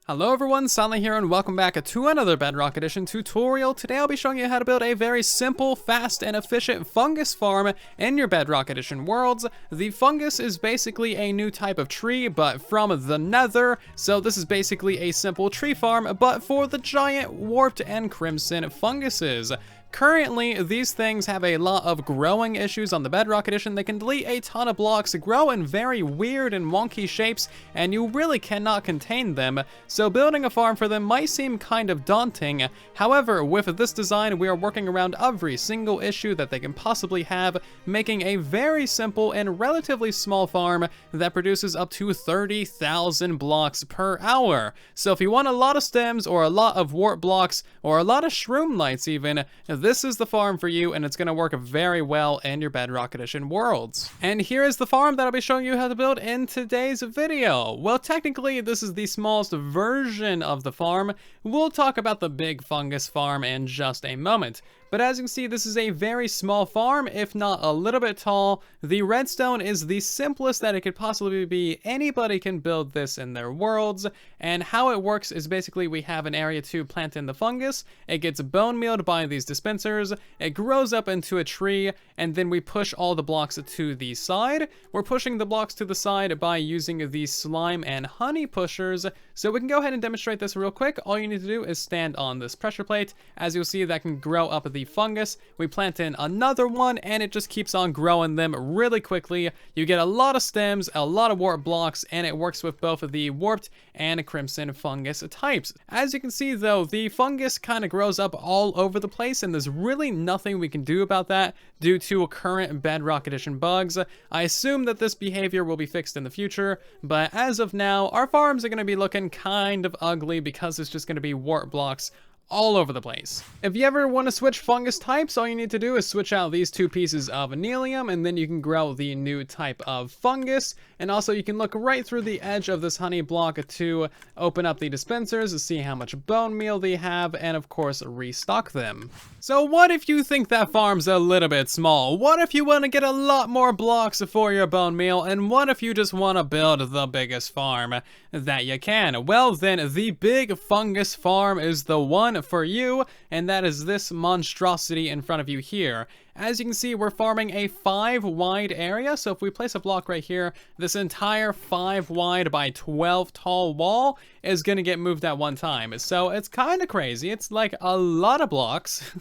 Hello everyone, Silent here and welcome back to another Bedrock Edition tutorial. Today I'll be showing you how to build a very simple, fast, and efficient fungus farm in your Bedrock Edition worlds. The fungus is basically a new type of tree, but from the nether, so this is basically a simple tree farm, but for the giant warped and crimson funguses. Currently, these things have a lot of growing issues on the Bedrock Edition. They can delete a ton of blocks, grow in very weird and wonky shapes, and you really cannot contain them, so building a farm for them might seem kind of daunting. However, with this design, we are working around every single issue that they can possibly have, making a very simple and relatively small farm that produces up to 30,000 blocks per hour. So if you want a lot of stems, or a lot of warp blocks, or a lot of shroom lights even, this is the farm for you, and it's going to work very well in your Bedrock Edition worlds. And here is the farm that I'll be showing you how to build in today's video. Well, technically, this is the smallest version of the farm. We'll talk about the big fungus farm in just a moment. But as you can see, this is a very small farm, if not a little bit tall. The redstone is the simplest that it could possibly be. Anybody can build this in their worlds. And how it works is basically we have an area to plant in the fungus. It gets bone mealed by these dispensers. It grows up into a tree, and then we push all the blocks to the side. We're pushing the blocks to the side by using the slime and honey pushers. So we can go ahead and demonstrate this real quick. All you need to do is stand on this pressure plate. As you'll see, that can grow up the fungus. We plant in another one, and it just keeps on growing them really quickly. You get a lot of stems, a lot of warp blocks, and it works with both of the warped and crimson fungus types. As you can see though, the fungus kind of grows up all over the place, and there's really nothing we can do about that due to current Bedrock Edition bugs. I assume that this behavior will be fixed in the future, but as of now, our farms are going to be looking kind of ugly because it's just going to be warp blocks all over the place. If you ever want to switch fungus types, all you need to do is switch out these two pieces of nylium, and then you can grow the new type of fungus. And also you can look right through the edge of this honey block to open up the dispensers to see how much bone meal they have, and of course restock them. So what if you think that farm's a little bit small? What if you want to get a lot more blocks for your bone meal? And what if you just want to build the biggest farm that you can? Well then, the big fungus farm is the one for you, and that is this monstrosity in front of you here. As you can see, we're farming a 5 wide area, so if we place a block right here, this entire 5 wide by 12 tall wall is going to get moved at one time. So it's kind of crazy. It's like a lot of blocks,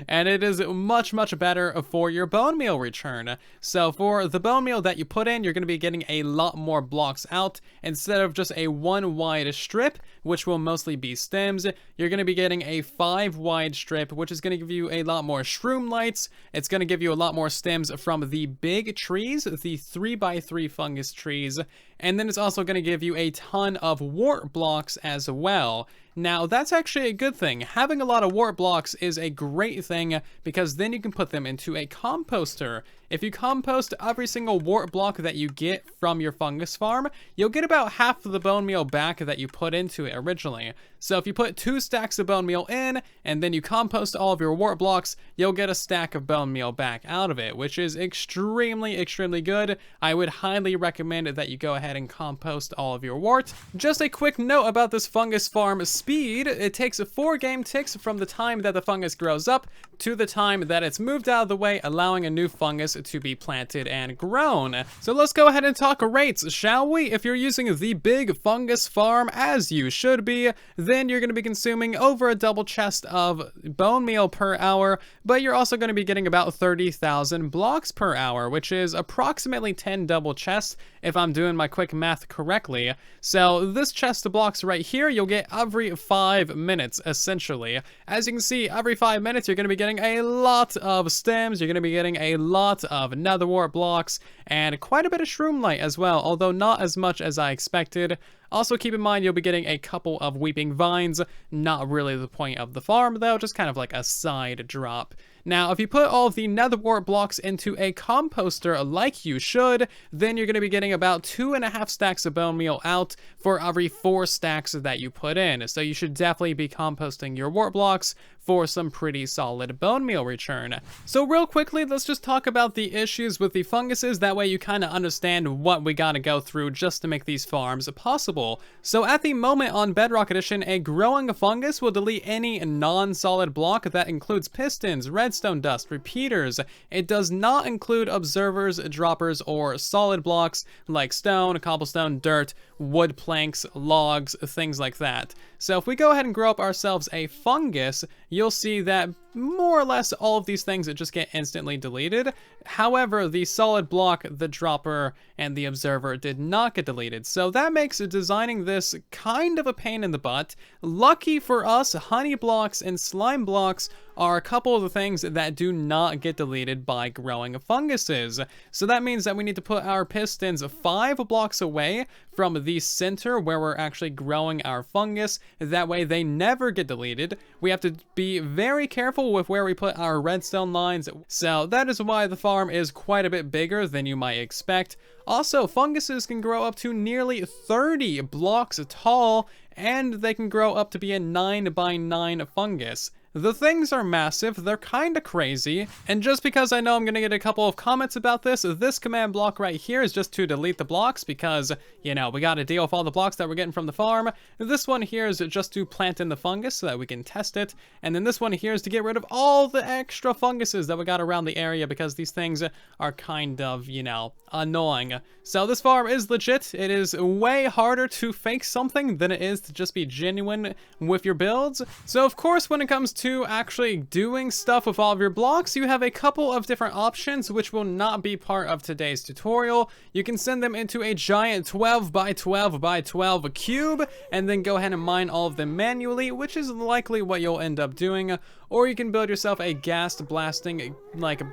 and it is much better for your bone meal return. So for the bone meal that you put in, you're going to be getting a lot more blocks out instead of just a 1 wide strip, which will mostly be stems. You're going to be getting a 5 wide strip, which is going to give you a lot more shroom lights. It's going to give you a lot more stems from the big trees, the 3x3 fungus trees, and then it's also going to give you a ton of warp blocks as well. Now, that's actually a good thing. Having a lot of warp blocks is a great thing because then you can put them into a composter. If you compost every single warp block that you get from your fungus farm, you'll get about half of the bone meal back that you put into it originally. So if you put 2 stacks of bone meal in, and then you compost all of your warp blocks, you'll get a stack of bone meal back out of it, which is extremely good. I would highly recommend that you go ahead and compost all of your wart. Just a quick note about this fungus farm speed. It takes 4 game ticks from the time that the fungus grows up to the time that it's moved out of the way, allowing a new fungus to be planted and grown. So let's go ahead and talk rates, shall we? If you're using the big fungus farm, as you should be, then you're going to be consuming over a double chest of bone meal per hour, but you're also going to be getting about 30,000 blocks per hour, which is approximately 10 double chests if I'm doing my quick math correctly. So this chest of blocks right here, you'll get every 5 minutes, essentially. As you can see, every 5 minutes, you're going to be getting a lot of stems, you're going to be getting a lot of nether wart blocks, and quite a bit of shroom light as well, although not as much as I expected. Also, keep in mind you'll be getting a couple of weeping vines, not really the point of the farm though, just kind of like a side drop. Now, if you put all of the nether wart blocks into a composter like you should, then you're going to be getting about 2.5 stacks of bone meal out for every 4 stacks that you put in. So you should definitely be composting your wart blocks for some pretty solid bone meal return. So real quickly, let's just talk about the issues with the funguses. That way you kind of understand what we gotta go through just to make these farms possible. So at the moment on Bedrock Edition, a growing fungus will delete any non-solid block that includes pistons, redstone dust, repeaters. It does not include observers, droppers, or solid blocks like stone, cobblestone, dirt, wood planks, logs, things like that. So if we go ahead and grow up ourselves a fungus, you'll see that more or less all of these things that just get instantly deleted. However, the solid block, the dropper, and the observer did not get deleted. So that makes designing this kind of a pain in the butt. Lucky for us, honey blocks and slime blocks are a couple of the things that do not get deleted by growing funguses. So that means that we need to put our pistons 5 blocks away from the center where we're actually growing our fungus. That way they never get deleted. We have to be very careful with where we put our redstone lines. So that is why the farm is quite a bit bigger than you might expect. Also, funguses can grow up to nearly 30 blocks tall, and they can grow up to be a 9 by 9 fungus. The things are massive, they're kinda crazy, and just because I know I'm gonna get a couple of comments about this command block right here is just to delete the blocks because, you know, we gotta deal with all the blocks that we're getting from the farm. This one here is just to plant in the fungus so that we can test it, and then this one here is to get rid of all the extra funguses that we got around the area because these things are kind of, you know, annoying. So this farm is legit. It is way harder to fake something than it is to just be genuine with your builds. So of course, when it comes to actually doing stuff with all of your blocks, you have a couple of different options which will not be part of today's tutorial. You can send them into a giant 12 by 12 by 12 cube and then go ahead and mine all of them manually, which is likely what you'll end up doing. Or you can build yourself a ghast blasting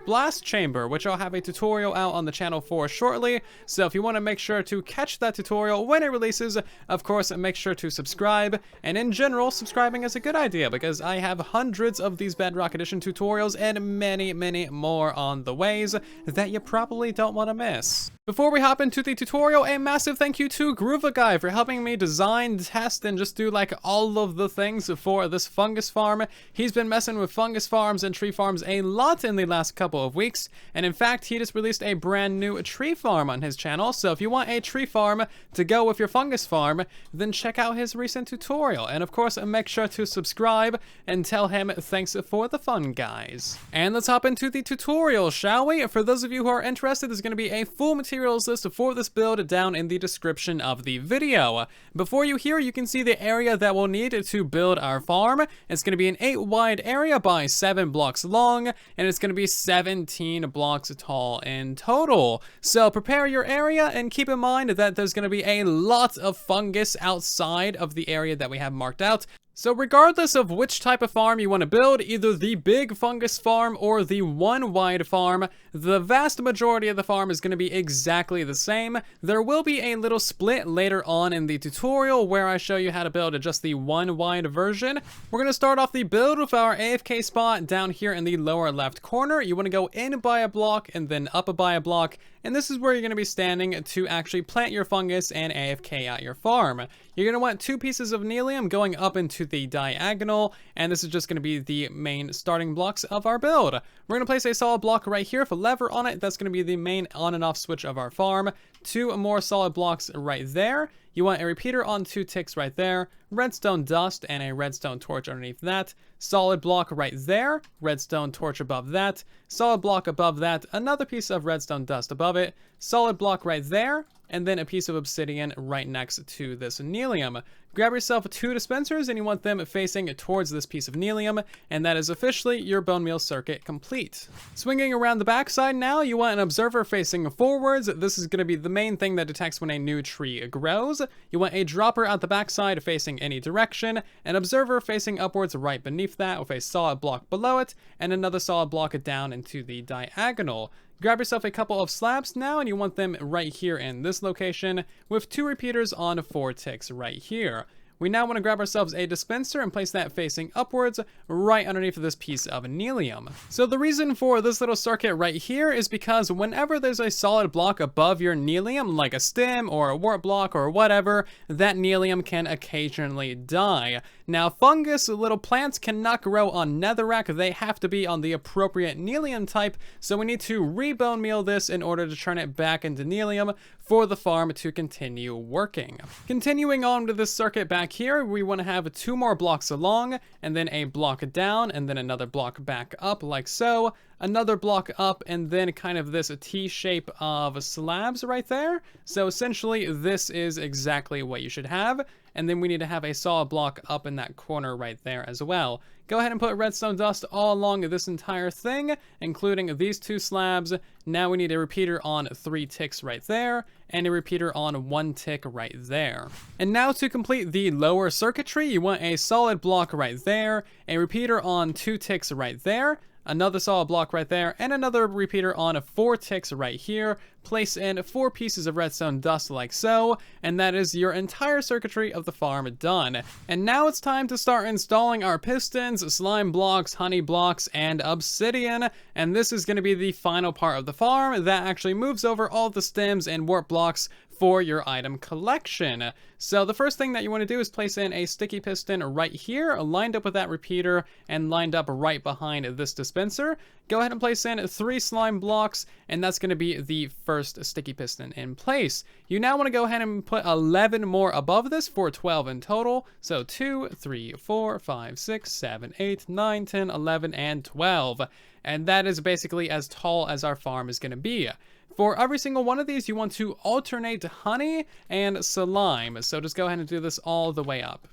blast chamber, which I'll have a tutorial out on the channel for shortly. So if you want to make sure to catch that tutorial when it releases, of course, make sure to subscribe. And in general, subscribing is a good idea because I have hundreds of these Bedrock Edition tutorials and many, many more on the ways that you probably don't want to miss. Before we hop into the tutorial, a massive thank you to Guy for helping me design, test, and just do like all of the things for this fungus farm. He's been messing with fungus farms and tree farms a lot in the last couple of weeks, and in fact, he just released a brand new tree farm on his channel. So if you want a tree farm to go with your fungus farm, then check out his recent tutorial. And of course, make sure to subscribe and tell him thanks for the fun, guys. And let's hop into the tutorial, shall we? For those of you who are interested, there's going to be a full materials list for this build down in the description of the video. Before you here, you can see the area that we'll need to build our farm. It's going to be an 8 wide area by 7 blocks long, and it's going to be 17 blocks tall in total. So prepare your area and keep in mind that there's going to be a lot of fungus outside of the area that we have marked out. So regardless of which type of farm you want to build, either the big fungus farm or the 1 wide farm, the vast majority of the farm is going to be exactly the same. There will be a little split later on in the tutorial where I show you how to build just the 1 wide version. We're going to start off the build with our AFK spot down here in the lower left corner. You want to go in by a block and then up by a block, and this is where you're going to be standing to actually plant your fungus and AFK at your farm. You're going to want 2 pieces of nylium going up into the diagonal, and this is just going to be the main starting blocks of our build. We're going to place a solid block right here with a lever on it. That's going to be the main on and off switch of our farm. 2 more solid blocks right there. You want a repeater on 2 ticks right there, redstone dust and a redstone torch underneath that, solid block right there, redstone torch above that, solid block above that, another piece of redstone dust above it, solid block right there, and then a piece of obsidian right next to this nylium. Grab yourself 2 dispensers and you want them facing towards this piece of nylium, and that is officially your bone meal circuit complete. Swinging around the backside now, you want an observer facing forwards. This is going to be the main thing that detects when a new tree grows. You want a dropper at the backside facing any direction, an observer facing upwards right beneath that with a solid block below it, and another solid block down into the diagonal. Grab yourself a couple of slabs now, and you want them right here in this location with 2 repeaters on 4 ticks right here. we now want to grab ourselves a dispenser and place that facing upwards right underneath this piece of nylium. So the reason for this little circuit right here is because whenever there's a solid block above your nylium, like a stem or a wart block or whatever, that nylium can occasionally die. Now, fungus little plants cannot grow on netherrack. They have to be on the appropriate nylium type, so we need to rebone meal this in order to turn it back into nylium for the farm to continue working. Continuing on to this circuit back here, we want to have 2 more blocks along, and then a block down, and then another block back up like so, another block up, and then kind of this T shape of slabs right there. So essentially this is exactly what you should have. And then we need to have a solid block up in that corner right there as well. Go ahead and put redstone dust all along this entire thing, including these 2 slabs. Now we need a repeater on 3 ticks right there, and a repeater on 1 tick right there. And now to complete the lower circuitry, you want a solid block right there, a repeater on 2 ticks right there, another solid block right there, and another repeater on 4 ticks right here. Place in 4 pieces of redstone dust like so, and that is your entire circuitry of the farm done. And now it's time to start installing our pistons, slime blocks, honey blocks, and obsidian. And this is going to be the final part of the farm that actually moves over all the stems and wart blocks for your item collection. So the first thing that you want to do is place in a sticky piston right here, lined up with that repeater and lined up right behind this dispenser. Go ahead and place in 3 slime blocks, and that's going to be the first sticky piston in place. You now want to go ahead and put 11 more above this for 12 in total. So 2, 3, 4, 5, 6, 7, 8, 9, 10, 11, and 12. And that is basically as tall as our farm is going to be. For every single one of these, you want to alternate honey and slime. So just go ahead and do this all the way up.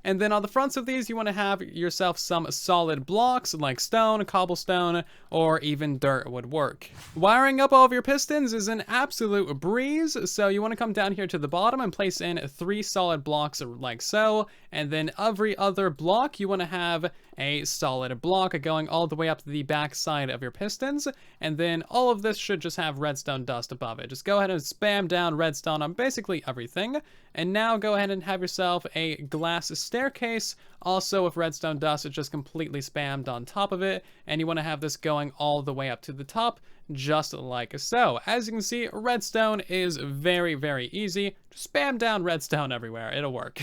And then on the fronts of these, you want to have yourself some solid blocks like stone, cobblestone, or even dirt would work. Wiring up all of your pistons is an absolute breeze. So you want to come down here to the bottom and place in 3 solid blocks like so. And then every other block, you want to have a solid block going all the way up to the back side of your pistons. And then all of this should just have redstone dust above it. Just go ahead and spam down redstone on basically everything. And now go ahead and have yourself a glass staircase, also with redstone dust just completely spammed on top of it. And you want to have this going all the way up to the top, just like so. As you can see, redstone is very, very easy. Just spam down redstone everywhere. It'll work.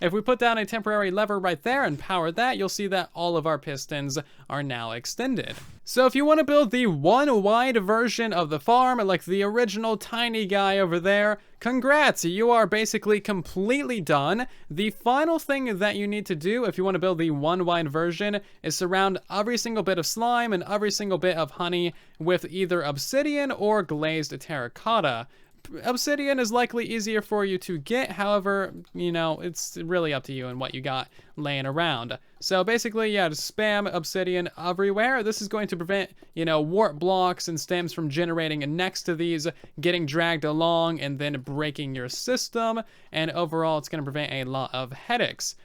If we put down a temporary lever right there and power that, you'll see that all of our pistons are now extended. So if you want to build the 1 wide version of the farm, like the original tiny guy over there, congrats, you are basically completely done. The final thing that you need to do if you want to build the 1 wide version is surround every single bit of slime and every single bit of honey with either obsidian or glazed terracotta. Obsidian is likely easier for you to get, however, you know, it's really up to you and what you got laying around. So basically, yeah, just spam obsidian everywhere. This is going to prevent, you know, wart blocks and stems from generating next to these, getting dragged along and then breaking your system. And overall, it's going to prevent a lot of headaches.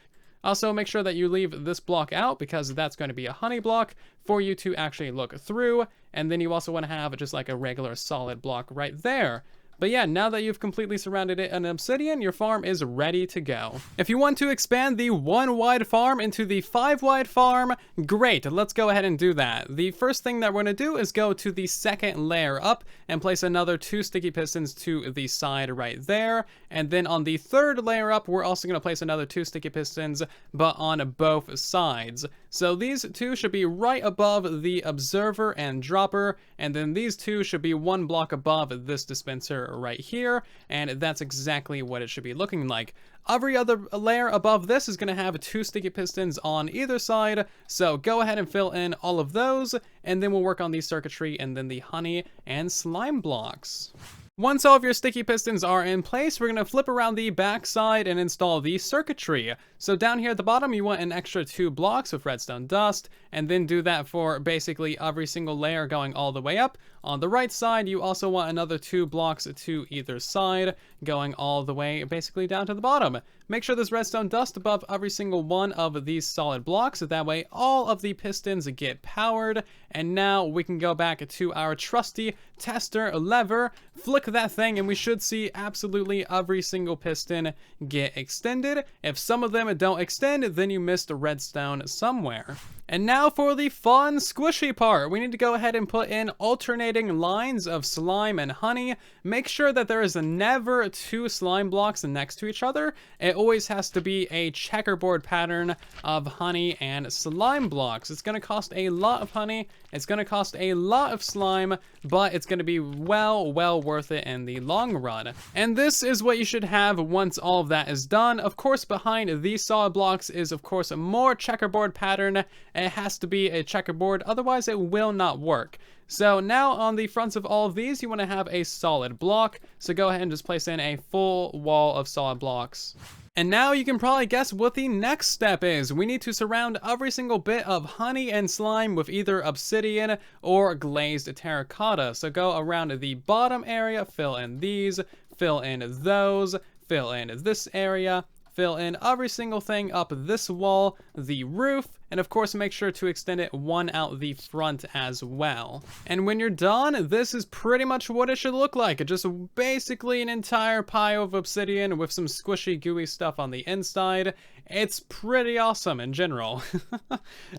Also, make sure that you leave this block out because that's going to be a honey block for you to actually look through. And then you also want to have just like a regular solid block right there. But yeah, now that you've completely surrounded it in obsidian, your farm is ready to go. If you want to expand the 1 wide farm into the 5 wide farm, great, let's go ahead and do that. The first thing that we're going to do is go to the second layer up and place another 2 sticky pistons to the side right there. And then on the third layer up, we're also going to place another 2 sticky pistons, but on both sides. So these 2 should be right above the observer and dropper, and then these 2 should be 1 block above this dispenser right here, and that's exactly what it should be looking like. Every other layer above this is going to have 2 sticky pistons on either side, so go ahead and fill in all of those, and then we'll work on the circuitry and then the honey and slime blocks. Once all of your sticky pistons are in place, we're going to flip around the back side and install the circuitry. So down here at the bottom, you want an extra 2 blocks with redstone dust, and then do that for basically every single layer going all the way up. On the right side, you also want another 2 blocks to either side, going all the way basically down to the bottom. Make sure there's redstone dust above every single one of these solid blocks, so that way all of the pistons get powered. And now we can go back to our trusty tester lever, flick that thing, and we should see absolutely every single piston get extended. If some of them don't extend, then you missed a redstone somewhere. And now for the fun, squishy part. We need to go ahead and put in alternating lines of slime and honey. Make sure that there is never 2 slime blocks next to each other. It always has to be a checkerboard pattern of honey and slime blocks. It's going to cost a lot of honey. It's going to cost a lot of slime, but it's going to be well worth it in the long run. And this is what you should have once all of that is done. Of course, behind these solid blocks is, of course, a more checkerboard pattern. It has to be a checkerboard, otherwise it will not work. So now on the fronts of all of these, you want to have a solid block. So go ahead and just place in a full wall of solid blocks. And now you can probably guess what the next step is. We need to surround every single bit of honey and slime with either obsidian or glazed terracotta. So go around the bottom area, fill in these, fill in those, fill in this area, fill in every single thing up this wall, the roof, and of course make sure to extend it one out the front as well. And when you're done, this is pretty much what it should look like. Just basically an entire pile of obsidian with some squishy gooey stuff on the inside. It's pretty awesome in general.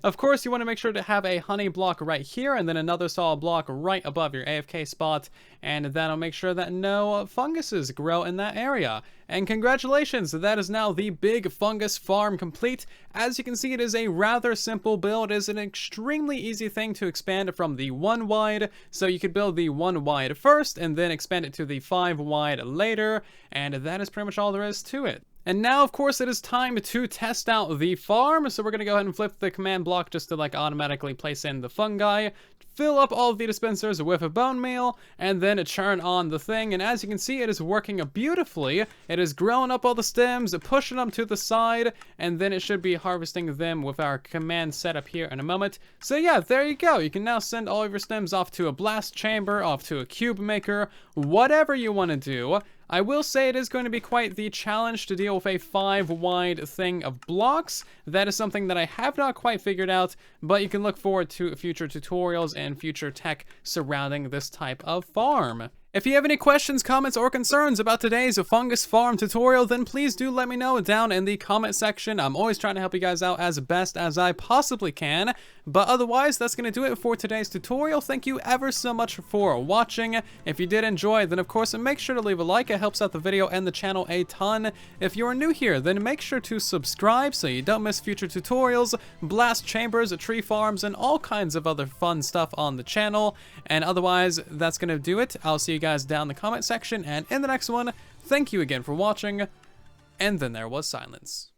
Of course, you want to make sure to have a honey block right here and then another solid block right above your AFK spot, and that'll make sure that no funguses grow in that area. And congratulations, that is now the big fungus farm complete. As you can see, it is a rather simple build. It is an extremely easy thing to expand from the 1 wide, so you could build the 1 wide first and then expand it to the 5 wide later, and that is pretty much all there is to it. And now, of course, it is time to test out the farm. So we're going to go ahead and flip the command block just to like automatically place in the fungi, fill up all of the dispensers with a bone meal, and then churn on the thing. And as you can see, it is working beautifully. It is growing up all the stems, pushing them to the side, and then it should be harvesting them with our command setup here in a moment. So yeah, there you go. You can now send all of your stems off to a blast chamber, off to a cube maker, whatever you want to do. I will say it is going to be quite the challenge to deal with a 5 wide thing of blocks. That is something that I have not quite figured out, but you can look forward to future tutorials and future tech surrounding this type of farm. If you have any questions, comments, or concerns about today's Fungus Farm tutorial, then please do let me know down in the comment section. I'm always trying to help you guys out as best as I possibly can. But otherwise, that's going to do it for today's tutorial. Thank you ever so much for watching. If you did enjoy, then of course, make sure to leave a like. It helps out the video and the channel a ton. If you are new here, then make sure to subscribe so you don't miss future tutorials, blast chambers, tree farms, and all kinds of other fun stuff on the channel. And otherwise, that's going to do it. I'll see you guys down in the comment section and in the next one. Thank you again for watching, and then there was silence.